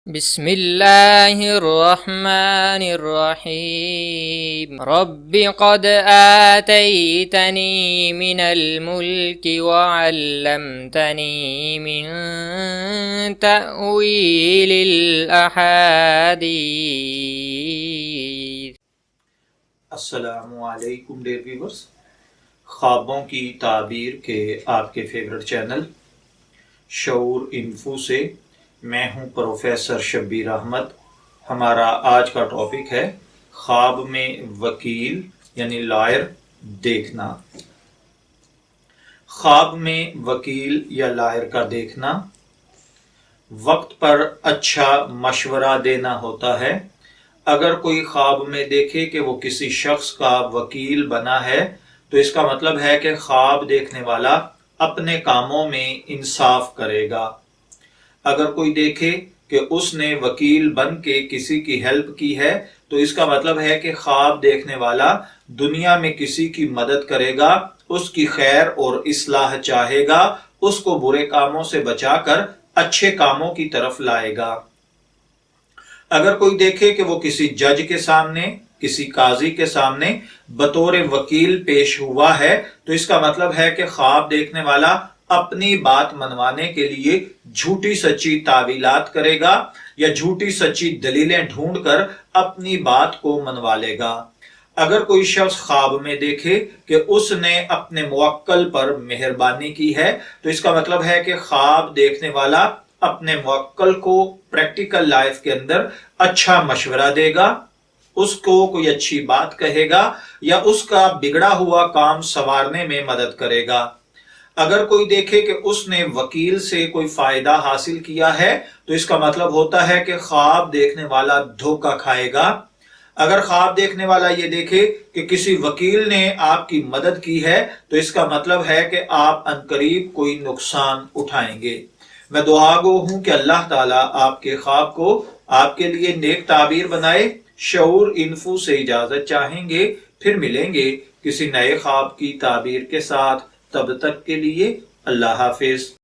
بسم اللہ الرحمن الرحیم رب قد آتیتنی من الملک وعلمتنی من تأویل الاحادیث۔ السلام علیکم ڈیئر ویورز، خوابوں کی تعبیر کے آپ کے فیورٹ چینل شعور انفو سے میں ہوں پروفیسر شبیر احمد۔ ہمارا آج کا ٹاپک ہے خواب میں وکیل یعنی لائر دیکھنا۔ خواب میں وکیل یا لائر کا دیکھنا وقت پر اچھا مشورہ دینا ہوتا ہے۔ اگر کوئی خواب میں دیکھے کہ وہ کسی شخص کا وکیل بنا ہے تو اس کا مطلب ہے کہ خواب دیکھنے والا اپنے کاموں میں انصاف کرے گا۔ اگر کوئی دیکھے کہ اس نے وکیل بن کے کسی کی ہیلپ کی ہے تو اس کا مطلب ہے کہ خواب دیکھنے والا دنیا میں کسی کی مدد کرے گا، اس کی خیر اور اصلاح چاہے گا، اس کو برے کاموں سے بچا کر اچھے کاموں کی طرف لائے گا۔ اگر کوئی دیکھے کہ وہ کسی جج کے سامنے، کسی قاضی کے سامنے بطور وکیل پیش ہوا ہے تو اس کا مطلب ہے کہ خواب دیکھنے والا اپنی بات منوانے کے لیے جھوٹی سچی تعویلات کرے گا یا جھوٹی سچی دلیلیں ڈھونڈ کر اپنی بات کو منوا لے گا۔ اگر کوئی شخص خواب میں دیکھے کہ اس نے اپنے موکل پر مہربانی کی ہے تو اس کا مطلب ہے کہ خواب دیکھنے والا اپنے موکل کو پریکٹیکل لائف کے اندر اچھا مشورہ دے گا، اس کو کوئی اچھی بات کہے گا یا اس کا بگڑا ہوا کام سنوارنے میں مدد کرے گا۔ اگر کوئی دیکھے کہ اس نے وکیل سے کوئی فائدہ حاصل کیا ہے تو اس کا مطلب ہوتا ہے کہ خواب دیکھنے والا دھوکہ کھائے گا۔ اگر خواب دیکھنے والا یہ دیکھے کہ کسی وکیل نے آپ کی مدد کی ہے تو اس کا مطلب ہے کہ آپ عنقریب کوئی نقصان اٹھائیں گے۔ میں دعا گو ہوں کہ اللہ تعالیٰ آپ کے خواب کو آپ کے لیے نیک تعبیر بنائے۔ شعور انفو سے اجازت چاہیں گے، پھر ملیں گے کسی نئے خواب کی تعبیر کے ساتھ۔ تب تک کے لیے اللہ حافظ۔